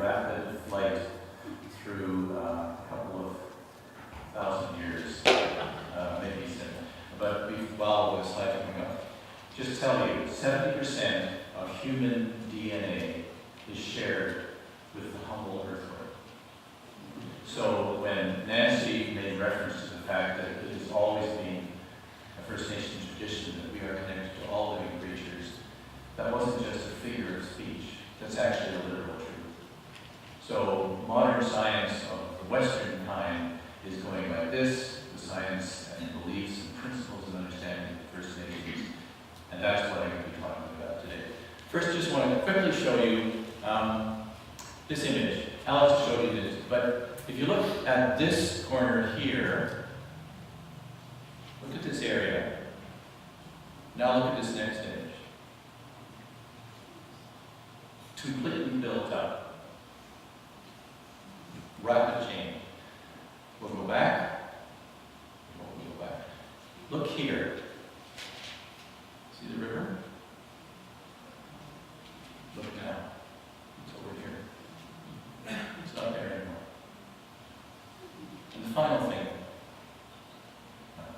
rapid flight through a couple of thousand years, maybe seven. But while the slide coming up, just tell you, 70% of human DNA is shared with the humble earthworm. So when Nancy made reference to the fact that it has always been a First Nation tradition that we are connected to all living creatures, that wasn't just a figure of speech. That's actually a literal truth. So modern science of the Western kind is going like this, the science and beliefs and principles and understanding of First Nations, and that's what I'm going to be talking about today. First, just want to quickly show you this image. Alex showed you this, but if you look at this corner here, look at this area. Now look at this next image. Completely built up. Rapid change. We'll go back. We'll go back. Look here. See the river? Look now. It's over here. It's not there anymore. And the final thing,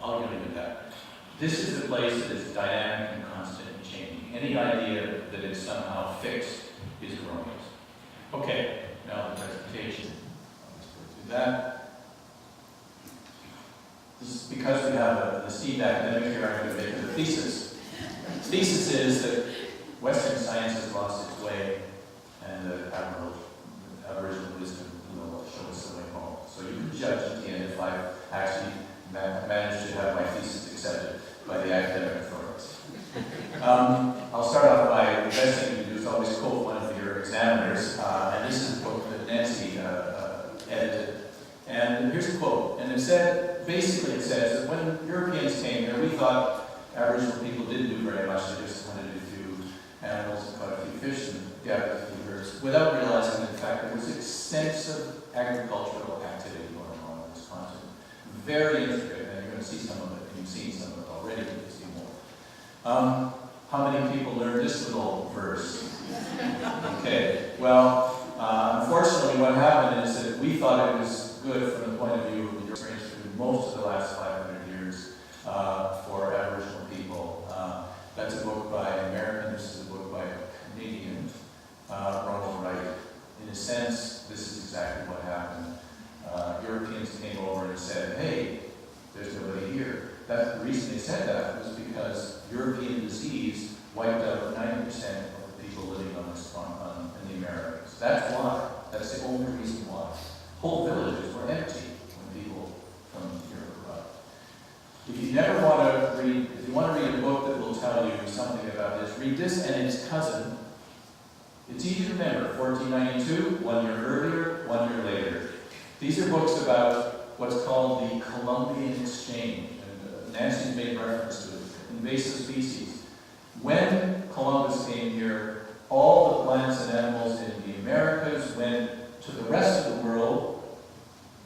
I'll get into that. This is a place that is dynamic and constant and changing. Any idea that it's somehow fixed is erroneous. Okay, now the presentation. Let's go through that. This is because we have the esteemed academic here, I'm going to make it a thesis. The thesis is that Western science has lost its way, and the Aboriginal wisdom will show us the way home. So you can judge at the end if I've actually managed to have my thesis accepted by the academic authorities. I'll start off by the best thing to do is always quote one of your examiners, and this is a book that Nancy edited. And here's a quote, and it said, basically it says that when Europeans came here, we thought Aboriginal people didn't do very much, they just hunted a few animals and caught a few fish and gathered a few birds, without realizing that in fact there was extensive agricultural activity going on in this continent. Very intricate, and you're going to see some of it, you've seen some of it already, you'll see more. How many people learned this little verse? Okay, well, unfortunately what happened is that we thought it was good from the point of view of the experience through most of the last 500 years for Aboriginal people. That's a book by an American, this is a book by a Canadian, Ronald Wright. In a sense, this is exactly what happened. Europeans came over and said, hey, there's nobody here. The reason they said that was because European disease wiped out 90% of the people living on this in the Americas. That's why. That's the only reason why. Whole villages were empty when people from Europe arrived. If you never want to read, if you want to read a book that will tell you something about this, read this and its cousin. It's easy to remember. 1492, 1 year earlier, 1 year later. These are books about what's called the Columbian Exchange. Nancy's made reference to it, invasive species. When Columbus came here, all the plants and animals in the Americas went to the rest of the world,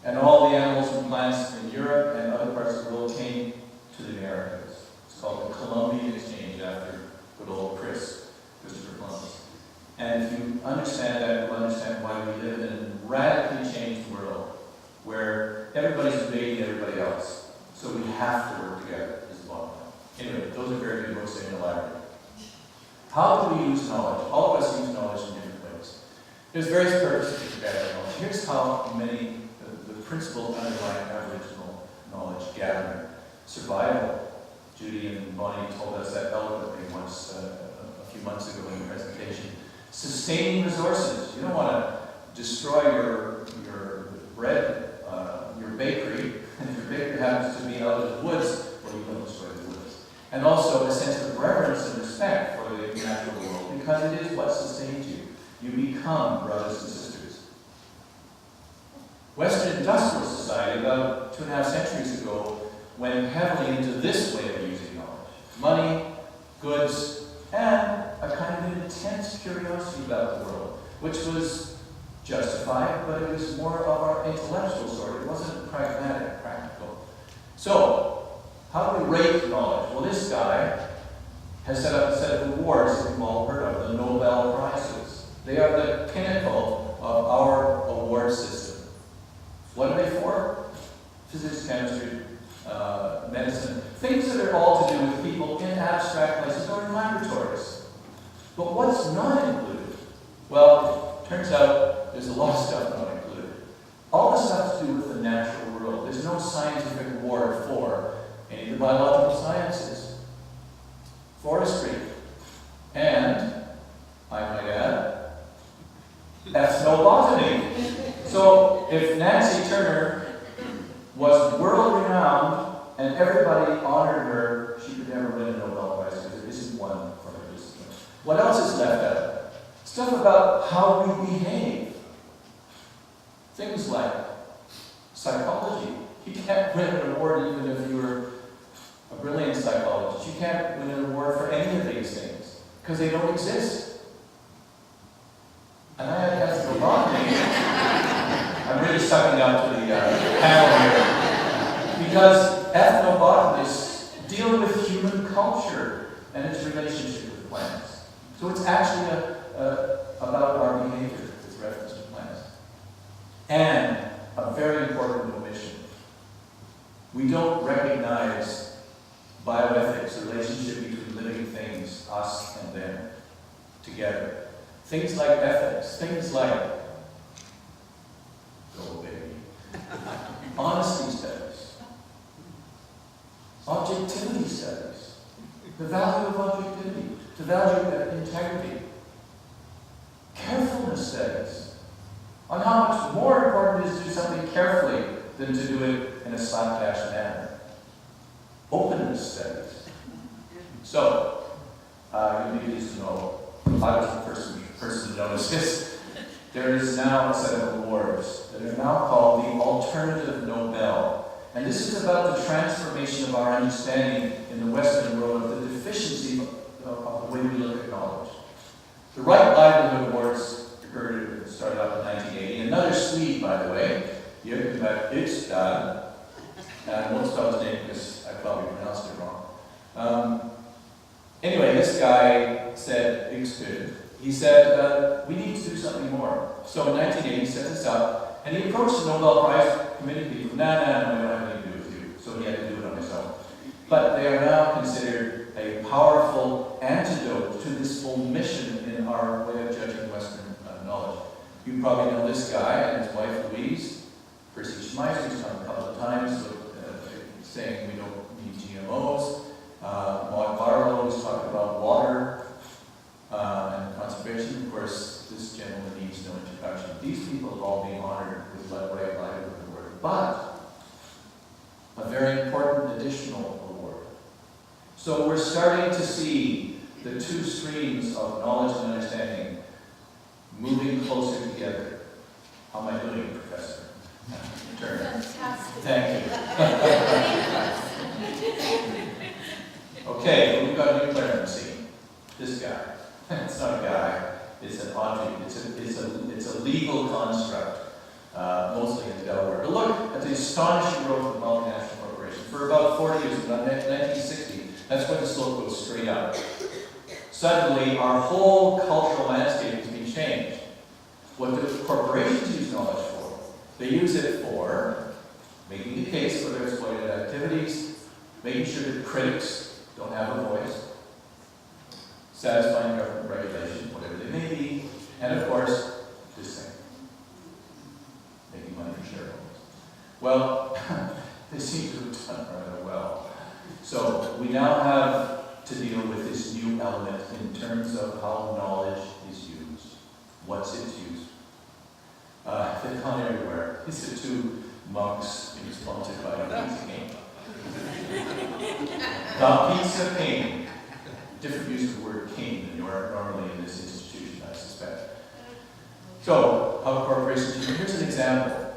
and all the animals and plants in Europe and other parts of the world came to the Americas. It's called the Columbian Exchange after good old Christopher Columbus. And if you understand that, you'll understand why we live in a radically changed world where everybody's invading everybody else. So we have to work together, is the bottom line. Anyway, those are very good books in the library. How do we use knowledge? All of us use knowledge in different ways. There's various purposes to gather knowledge. Here's how many, the principles underlying Aboriginal knowledge gathering. Survival. Judy and Bonnie told us that eloquently once a few months ago in the presentation. Sustaining resources. You don't want to destroy your bread, your bakery. And if your bakery happens to be out of the woods, well, you don't destroy the woods. And also a sense of reverence and respect for the natural world, because it is what sustains you. You become brothers and sisters. Western industrial society, about 2.5 centuries ago, went heavily into this way of using knowledge. Money, goods, and a kind of intense curiosity about the world, which was justified, but it was more of our intellectual sort. It wasn't pragmatic, practical. So, how do we rate knowledge? Well, this guy has set up a set of awards that we've all heard of, the Nobel Prizes. They are the pinnacle of our award system. What are they for? Physics, chemistry, medicine, things that are all to do with people in abstract places or in laboratories. But what's not included? Well, turns out there's a lot of stuff not included. All the stuff to do with the natural world. There's no scientific award for any of the biological sciences, forestry, and, I might add, ethnobotany. So if Nancy Turner was world-renowned and everybody honored her, she could never win a Nobel Prize because there isn't one for her discipline. What else is left out? Stuff about how we behave. Things like psychology. You can't win an award even if you were a brilliant psychologist. You can't win an award for any of these things because they don't exist. And that's the wrong thing. I'm really sucking up to the panel here. Because ethnobotanists deal with human culture and its relationship with plants. So it's actually about our behavior with reference to plants. And a very important omission. We don't recognize bioethics, the relationship between living things, us and them, together. Things like ethics, things like, go baby, honesty studies, objectivity studies, the value of objectivity, the value of integrity, carefulness studies, on how much more important it is to do something carefully than to do it in a slapdash manner. Openness studies. So, you'll be pleased to know, I was the person to notice this. There is now a set of awards that are now called the Alternative Nobel. And this is about the transformation of our understanding in the Western world of the deficiency of the way we look at knowledge. The Right Livelihood Awards started out in 1980. Another Swede, by the way, Hugh Tyson, and I won't spell his name because I probably pronounced it wrong. Anyway, this guy said, he said, we need to do something more. So in 1980, he set this up, and he approached the Nobel Prize committee people. No, we don't have anything to do with you. So he had to do it on his own. But they are now considered a powerful antidote to this omission in our way of judging Western knowledge. You probably know this guy and his wife Louise. Percy Schmeisser's come a couple of times saying we don't need GMOs. Maud Barlow was talking about water and conservation. Of course, this gentleman needs no introduction. These people have all been honored with Right Livelihood Award. But a very important additional award. So we're starting to see the two streams of knowledge and understanding moving closer together. How am I doing, Professor Turner? Fantastic. Thank you. Okay, we've got a new player on the scene. This guy. It's not a guy. It's an object. It's a legal construct, mostly in Delaware. But look at the astonishing growth of multinational corporations. For about 40 years, about 1960, that's when the slope goes straight up. Suddenly, our whole cultural landscape has been changed. What do corporations use knowledge for? They use it for making a case for their exploitative activities, making sure that critics don't have a voice, satisfying government regulations, whatever they may be, and of course, this thing, making money for shareholders. Well, they seem to have done rather well. So we now have to deal with this new element in terms of how knowledge is used. What's its use? They've gone everywhere. These are two monks being sponsored by a pizza cane. The pizza cane. Different use of the word cane than you are normally in this institution, I suspect. So, how corporations use it. Here's an example.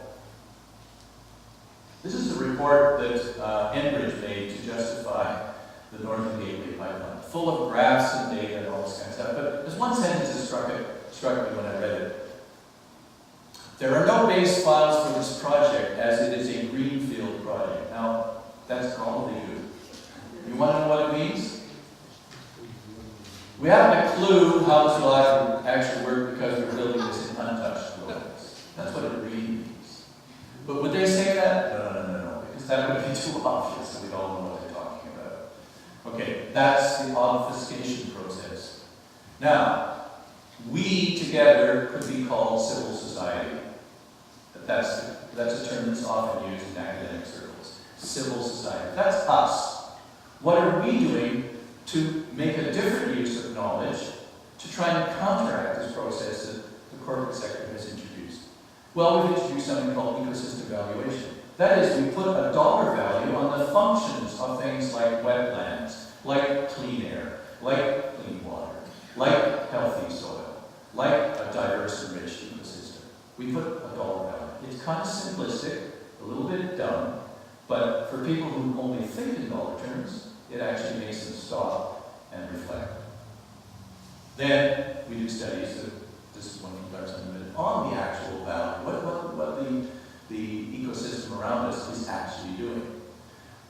This is a report that Enderby made to justify the Northern Gateway pipeline, full of graphs and data and all this kind of stuff. But there's one sentence that struck me when I read it. There are no base files for this project as it is a greenfield project. Now, that's probably good. You want to know what it means? We haven't a clue how this will actually work because we're building this in untouched soil. too obvious that we all know what they're talking about. Okay, that's the obfuscation process. Now, we together could be called civil society. That's a term that's often used in academic circles. Civil society. That's us. What are we doing to make a different use of knowledge to try and counteract this process that the corporate sector has introduced? Well, we've introduced something called ecosystem valuation. That is, we put a dollar value on the functions of things like wetlands, like clean air, like clean water, like healthy soil, like a diverse and rich ecosystem. We put a dollar value. It's kind of simplistic, a little bit dumb, but for people who only think in dollar terms, it actually makes them stop and reflect. Then we do studies, this is one from Dr. Inselberg, on the actual value, what the ecosystem around us is actually doing.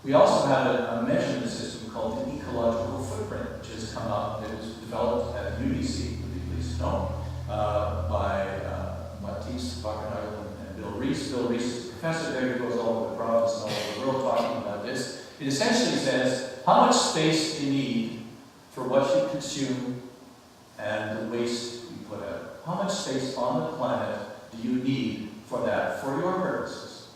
We also have a measurement system called the ecological footprint, which has come up, it was developed at UBC, to be pleased to know, by Matisse Bacchanal and Bill Reese. Bill Reese is a professor there who goes all over the province and all over the world talking about this. It essentially says how much space you need for what you consume and the waste you put out. How much space on the planet do you need for that, for your purposes?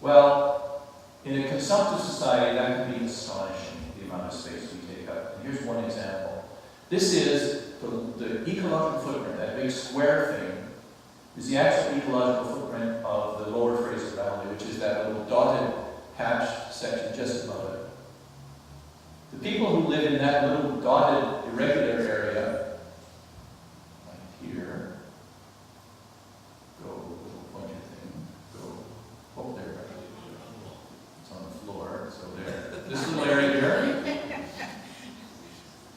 Well, in a consumptive society, that can be astonishing, the amount of space we take up. And here's one example. This is the ecological footprint, that big square thing, is the actual ecological footprint of the Lower Fraser Valley, which is that little dotted hatched section just above it. The people who live in that little dotted, irregular area, like here, go, little pointer thing, go, oh, there, it's on the floor, so there. This little area here,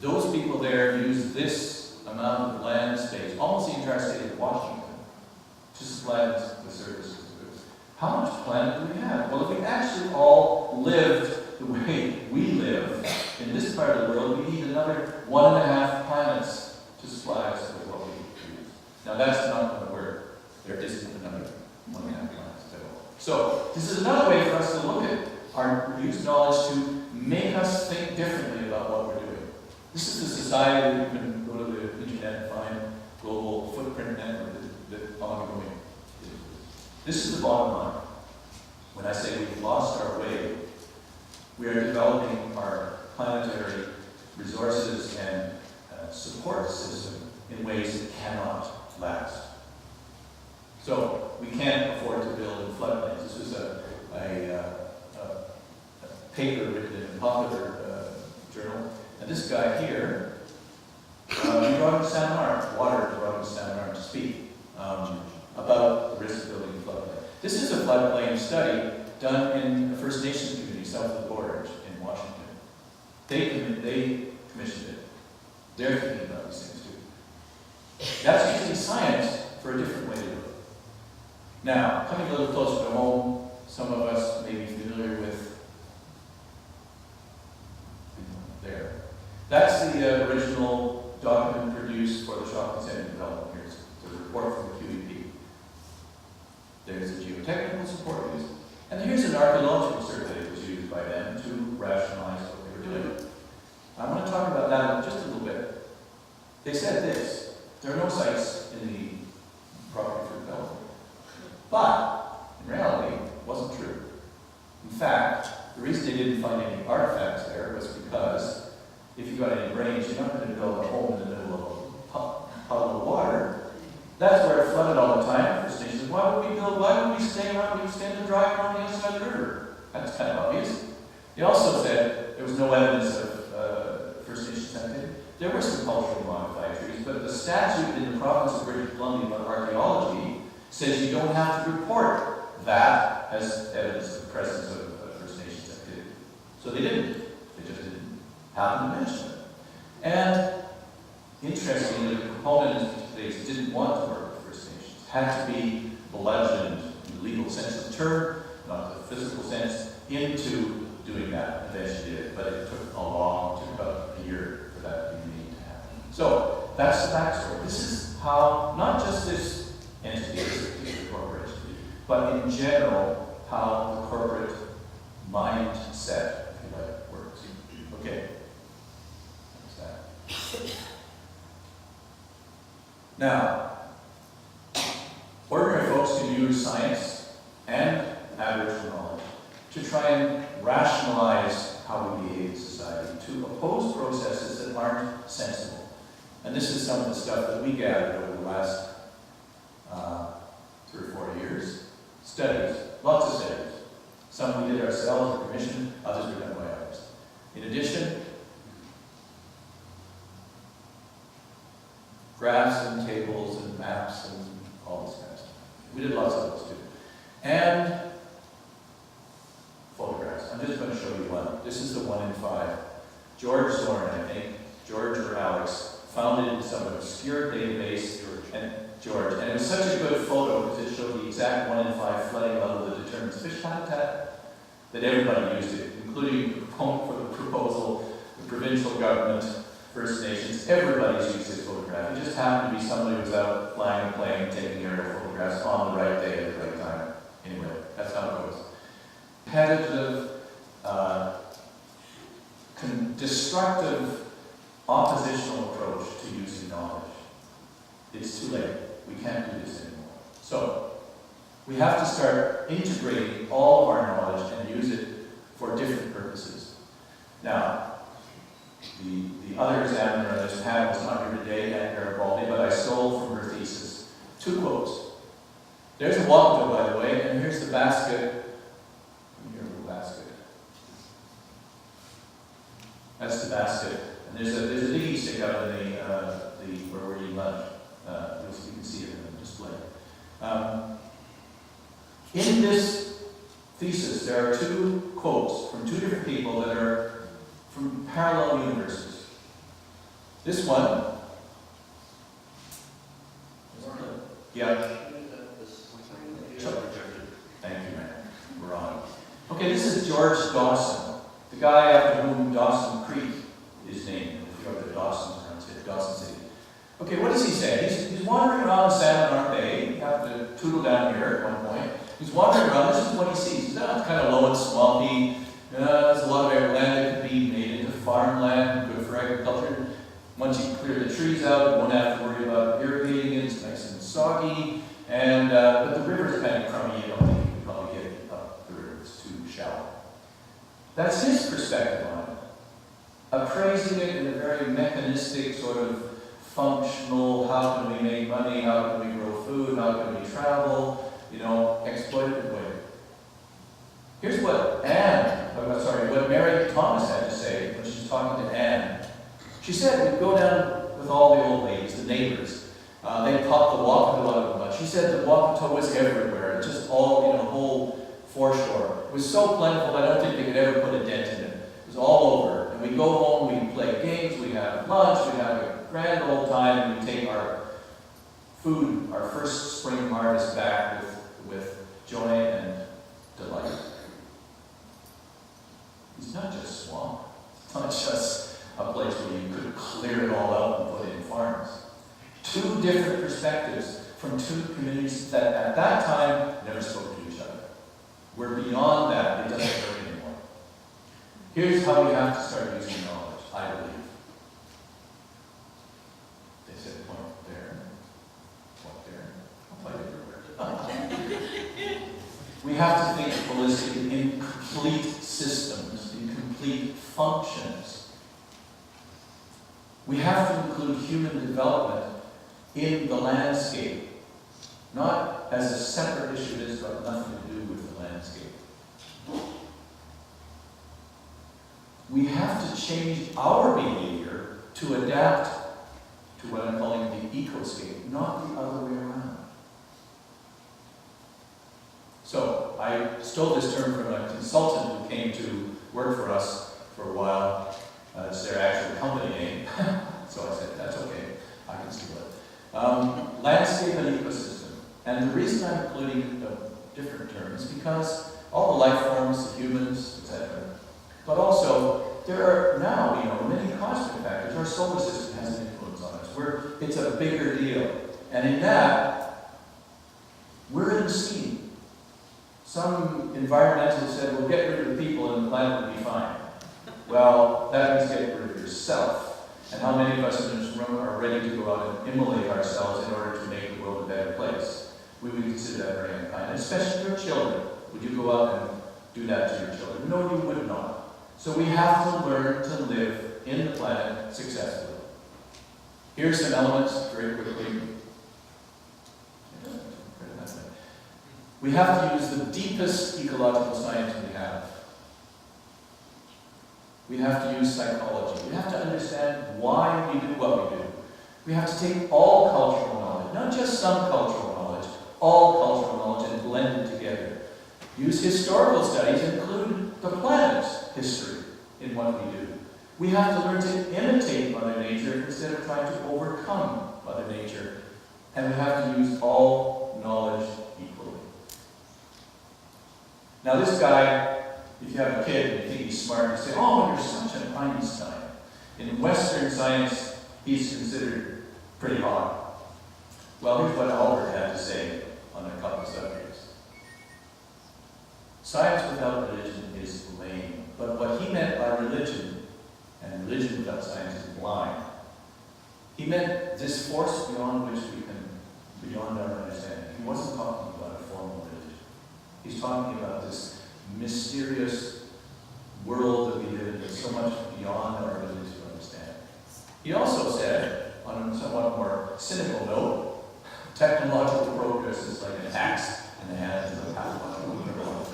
those people there use this amount of land space, almost the entire state of Washington, to supply the services. How much planet do we have? Well, if we actually all lived the way we live in this part of the world, we need another 1.5 planets to supply us with what we use. Now, that's not going to work. There isn't another 1.5 planets at all. So, this is another way for us to look at our use knowledge to make us think differently about what we're doing. This is a society that you can go to the internet and find global footprint network that's ongoing. This is the bottom line. When I say we've lost our way, we are developing our planetary resources and support system in ways that cannot last. So we can't afford to build in floodplains. This was a paper written in a popular journal. And this guy here, he brought in Salmon Arm, water brought in Salmon Arm to speak about the risk of building a floodplain. This is a floodplain study done in a First Nations community south of the border in Washington. They commissioned it. They're thinking about these things too. That's using science for a different way to do it. Now, coming a little closer to home, some of us may be familiar with there. That's the original document produced for the shopping center development. Here's the report from the QEP. There's the geotechnical support used. And here's an archaeological survey that was used by them to rationalize what they were doing. I want to talk about that just a little bit. They said this: there are no sites in the property for development. But, in reality, it wasn't true. In fact, the reason they didn't find any artifacts there was because if you've got any range, you're not going to build a home in the middle of a puddle of water. That's where it flooded all the time. First Nations, why would we stay in the dry around the other side of the river? That's kind of obvious. They also said there was no evidence of First Nations activity. There were some culturally modified trees, but the statute in the province of British Columbia about archaeology says you don't have to report that as evidence of the presence of First Nations activity. So they didn't. They just didn't happen to mention it. And interestingly, the proponents of these didn't want to work with First Nations. Had to be bludgeoned in the legal sense of the term, not the physical sense, into doing that. Eventually did it, but it took about a year for that to be made to happen. So that's the backstory. This is how, not just this entity, this corporation, but in general, how the corporate mindset, if you like words. Okay. That's that. Now, ordinary folks can use science and Aboriginal knowledge to try and rationalize how we behave in society, to oppose processes that aren't sensible. And this is some of the stuff that we gathered over the last 3 or 4 years. Studies, lots of studies. Some we did ourselves or commissioned, others were done by others. In addition, graphs and tables and maps and all this kind of stuff. We did lots of those too. And photographs. I'm just going to show you one. This is the 1 in 5. George Zorn, I think, George or Alex, found it in some obscure database, George, and it was such a good photo because it showed the exact 1 in 5 flooding level that determines fish habitat, that everybody used it, including the proponent for the proposal, the provincial government, First Nations. Everybody's used this photograph. It just happened to be somebody who was out flying a plane, taking aerial photographs on the right day at the right time. Anyway, that's how it goes. Competitive, destructive, oppositional approach to using knowledge. It's too late. We can't do this anymore. So, we have to start integrating all of our knowledge and use it for different purposes. Now, the other examiner on this panel is not here today, Anne Garibaldi, but I stole from her thesis 2 quotes. There's a Wapato, by the way, and here's the basket. Here's the basket. That's the basket. And there's a diggy stick out in where we're eating lunch. You can see it in the display. In this thesis, there are 2 quotes from 2 different people that are from parallel universes. This one, yeah. Thank you, man. We're on. Okay, this is George Dawson, the guy after whom Dawson Creek is named. If you go to Dawson City. Okay, what does he say? He's wandering around Salmon Arm Bay. You have to tootle down here at one point. He's wandering around. This is what he sees. He's it's kind of low and swampy. There's a lot of land that could be made into farmland, good for agriculture. Once you clear the trees out, you won't have to worry about irrigating it. It's nice and soggy. And but the river's kind of crummy. You don't think you can probably get up the river. It's too shallow. That's his perspective on it. Appraising it in a very mechanistic, sort of functional, how can we make money, how can we grow food, how can we travel, exploitative way. Here's what what Mary Thomas had to say when she was talking to Anne. She said we'd go down with all the old ladies, the neighbours. They'd pop the Wapato out of the mud. She said the Wapato was everywhere, just all, whole foreshore. It was so plentiful, I don't think they could ever put a dent in it. It was all over. And we'd go home, we'd play games, we'd have lunch, we'd have a grand old time, and we'd take our food, our first spring harvest back with joy and delight. It's not just swamp. It's not just a place where you could clear it all out and put in farms. 2 different perspectives from 2 communities that at that time never spoke to each other. We're beyond that. It doesn't work anymore. Here's how we have to start using knowledge, I believe. They said point there, I'll point everywhere. We have to think holistically in complete systems, in complete functions. We have to include human development in the landscape, not as a separate issue that's got nothing to do with the landscape. We have to change our behavior to adapt to what I'm calling the ecoscape, not the other way around. So, I stole this term from a consultant who came to work for us for a while. It's their actual company name. So I said, that's okay, I can steal it. Landscape and ecosystem. And the reason I'm including a different term is because all the life forms, the humans, etc. But also, there are now, many cosmic factors. Our solar system has an influence on us. It's a bigger deal. And in that, we're in the scheme. Some environmentalists said, well, get rid of the people and the planet will be fine. Well, that means get rid of yourself. And how many of us in this room are ready to go out and immolate ourselves in order to make the world a better place? We would consider that very unkind, especially your children. Would you go out and do that to your children? No, you would not. So we have to learn to live in the planet successfully. Here's some elements very quickly. We have to use the deepest ecological science we have. We have to use psychology. We have to understand why we do what we do. We have to take all cultural knowledge, not just some cultural knowledge, all cultural knowledge and blend it together. Use historical studies, include the planet's history in what we do. We have to learn to imitate Mother Nature instead of trying to overcome Mother Nature. And we have to use all knowledge equally. Now this guy, if you have a kid and you think he's smart, you say, oh, you're such an Einstein. In Western science, he's considered pretty hot. Well, here's what Albert had to say on a couple of subjects. Science without religion is lame. But what he meant by religion, and religion without science is blind, he meant this force beyond which we can, beyond our understanding. He wasn't talking about a formal religion. He's talking about this mysterious world that we live in that's so much beyond our ability to understand. He also said, on a somewhat more cynical note, technological progress is like an axe in the hands of a pathological criminal.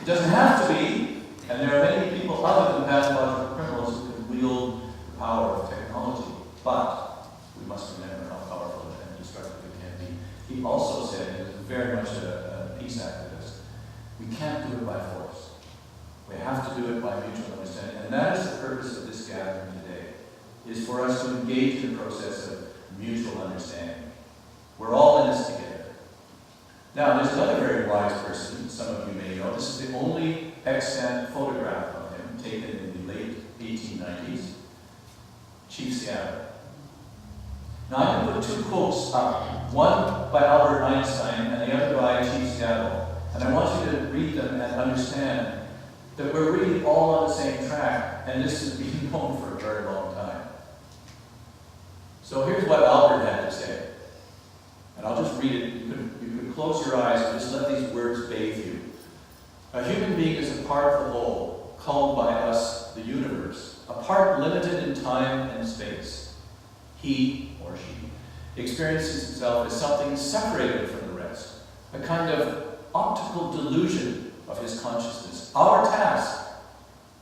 It doesn't have to be, and there are many people other than pathological criminals who can wield the power of technology, but we must remember how powerful and destructive it can be. He also said, he was very much a peace activist, we can't do it by force. We have to do it by mutual understanding. And that is the purpose of this gathering today, is for us to engage in the process of mutual understanding. We're all in this together. Now, there's another very wise person, some of you may know. This is the only extant photograph of him, taken in the late 1890s, Chief Seattle. Now, I'm going to put two quotes up, one by Albert Einstein and the other by Chief Seattle. And I want you to read them and understand that we're really all on the same track, and this has been known for a very long time. So here's what Albert had to say. And I'll just read it. You could close your eyes and just let these words bathe you. A human being is a part of the whole, called by us the universe, a part limited in time and space. He, or she, experiences himself as something separated from the rest, a kind of optical delusion of his consciousness. Our task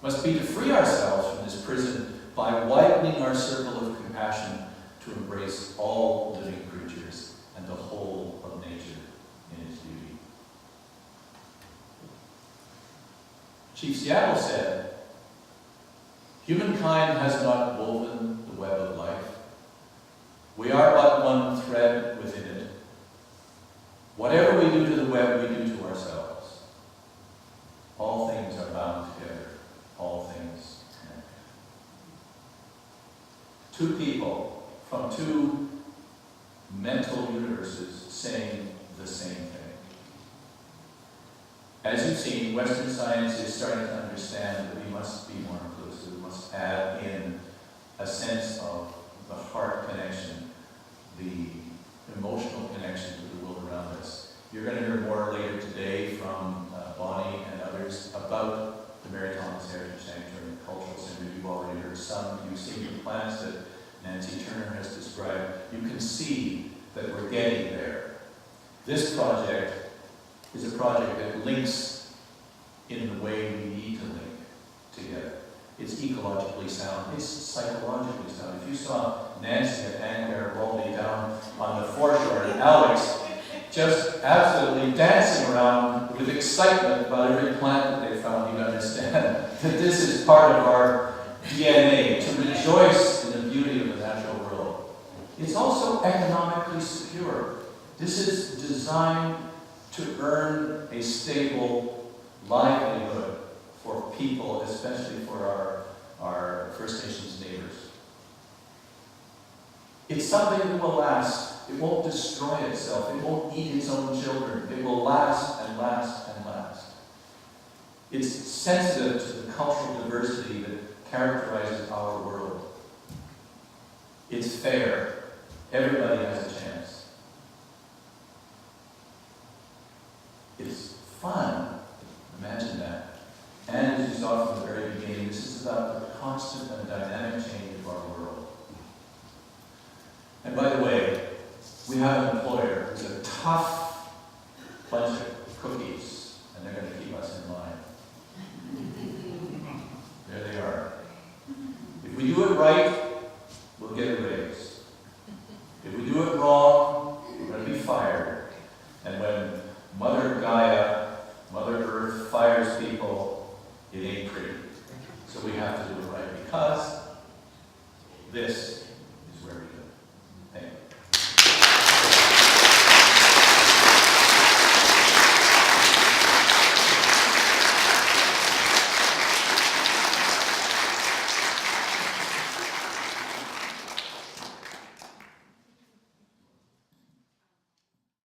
must be to free ourselves from this prison by widening our circle of compassion to embrace all living creatures and the whole of nature in its beauty. Chief Seattle said, humankind has not woven the web of life. We are but one thread within it. Whatever we do to the web, we do to ourselves. All things are bound together. All things connected. Two people from two mental universes saying the same thing. As you've seen, Western science is starting to understand that we must be more inclusive. We must add in a sense of the heart connection, the emotional connection to the world around us. You're going to hear more later today from Bonnie and others about the Mary Thomas Heritage Sanctuary and Cultural Center. You've already heard some. You've seen the plans that Nancy Turner has described. You can see that we're getting there. This project is a project that links in the way we need to link together. It's ecologically sound. It's psychologically sound. If you saw Nancy and Anne Garibaldi down on the foreshore and Alex just absolutely dancing around with excitement about every plant that they found, you'd understand that this is part of our DNA, to rejoice in the beauty of the natural world. It's also economically secure. This is designed to earn a stable livelihood for people, especially for our First Nations neighbors. It's something that will last. It It won't destroy itself. It won't eat its own children. It will last and last and last. It's sensitive to the cultural diversity that characterizes our world. It's fair. Everybody has a chance. It's fun. Imagine that. And as you saw from the very beginning, this is about the constant and dynamic change of our world. And by the way, we have an employer who's a tough